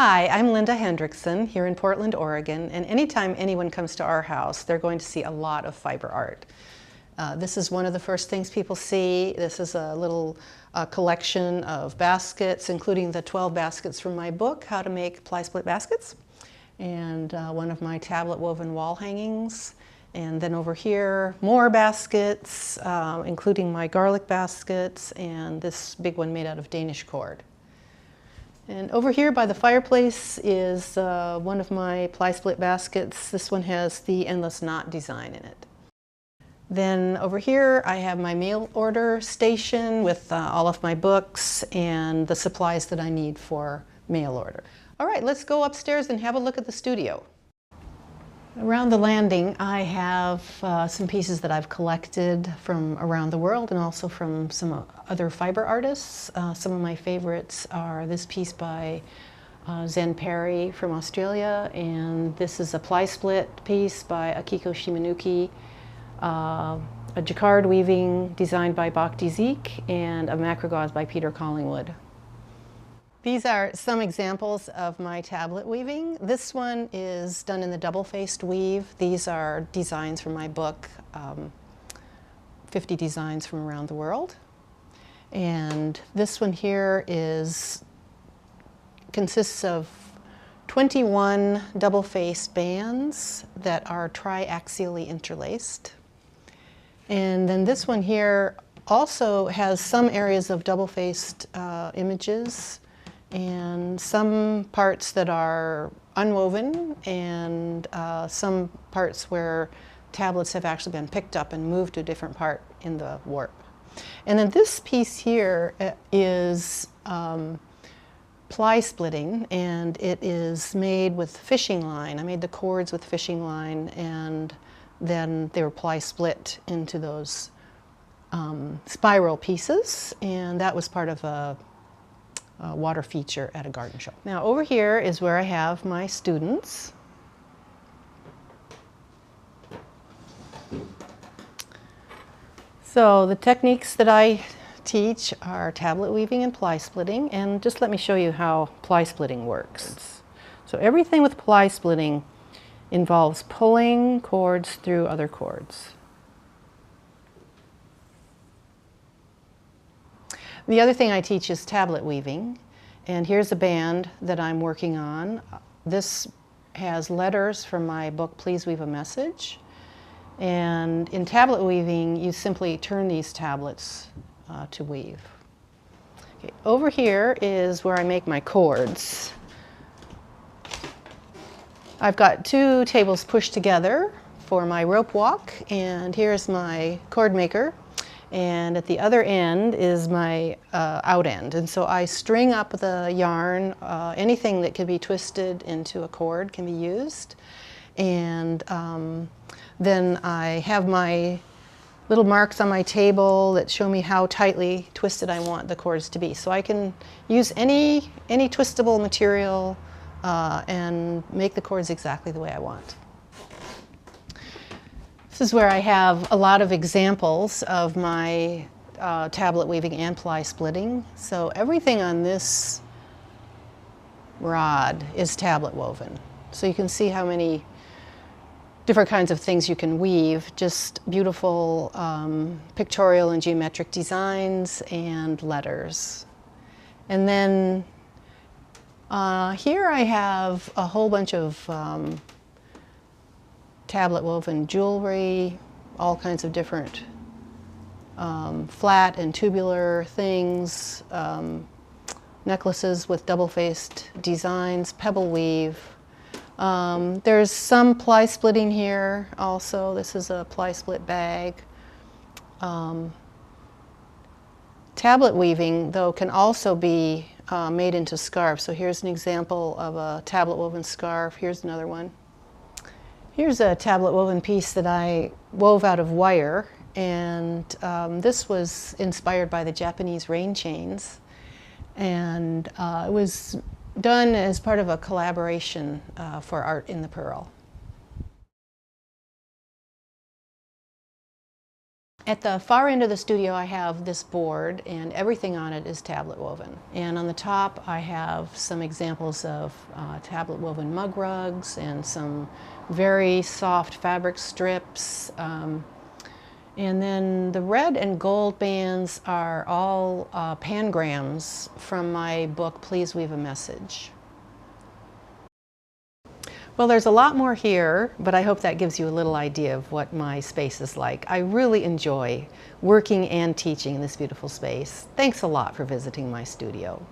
Hi, I'm Linda Hendrickson here in Portland, Oregon, and anytime anyone comes to our house, they're going to see a lot of fiber art. This is one of the first things people see. This is a little collection of baskets, including the 12 baskets from my book, How to Make Ply-Split Baskets, and one of my tablet woven wall hangings. And then over here, more baskets, including my garlic baskets, and this big one made out of Danish cord. And over here by the fireplace is one of my ply-split baskets. This one has the endless knot design in it. Then over here I have my mail order station with all of my books and the supplies that I need for mail order. All right, let's go upstairs and have a look at the studio. Around the landing I have some pieces that I've collected from around the world and also from some other fiber artists. Some of my favorites are this piece by Zen Perry from Australia, and this is a ply-split piece by Akiko Shimanuki, a jacquard weaving designed by Bhakti Zeek, and a macro gauze by Peter Collingwood. These are some examples of my tablet weaving. This one is done in the double-faced weave. These are designs from my book, 50 Designs from Around the World. And this one here consists of 21 double-faced bands that are triaxially interlaced. And then this one here also has some areas of double-faced images, and some parts that are unwoven, and some parts where tablets have actually been picked up and moved to a different part in the warp. And then this piece here is ply-splitting, and it is made with fishing line. I made the cords with fishing line, and then they were ply-split into those spiral pieces, and that was part of a water feature at a garden show. Now over here is where I have my students. So the techniques that I teach are tablet weaving and ply-splitting, and just let me show you how ply-splitting works. So everything with ply-splitting involves pulling cords through other cords. The other thing I teach is tablet weaving, and here's a band that I'm working on. This has letters from my book, Please Weave a Message. And in tablet weaving, you simply turn these tablets to weave. Okay, over here is where I make my cords. I've got two tables pushed together for my rope walk, and here's my cord maker. And at the other end is my out end. And so I string up the yarn. Anything that can be twisted into a cord can be used. And then I have my little marks on my table that show me how tightly twisted I want the cords to be. So I can use any twistable material and make the cords exactly the way I want. This is where I have a lot of examples of my tablet weaving and ply-splitting. So everything on this rod is tablet woven. So you can see how many different kinds of things you can weave, just beautiful pictorial and geometric designs and letters. And then here I have a whole bunch of tablet woven jewelry, all kinds of different flat and tubular things, necklaces with double-faced designs, pebble weave. There's some ply-splitting here also. This is a ply-split bag. Tablet weaving, though, can also be made into scarves. So here's an example of a tablet woven scarf. Here's another one. Here's a tablet woven piece that I wove out of wire, and this was inspired by the Japanese rain chains, and it was done as part of a collaboration for Art in the Pearl. At the far end of the studio, I have this board, and everything on it is tablet woven. And on the top, I have some examples of tablet woven mug rugs and some very soft fabric strips. And then the red and gold bands are all pangrams from my book, Please Weave a Message. Well, there's a lot more here, but I hope that gives you a little idea of what my space is like. I really enjoy working and teaching in this beautiful space. Thanks a lot for visiting my studio.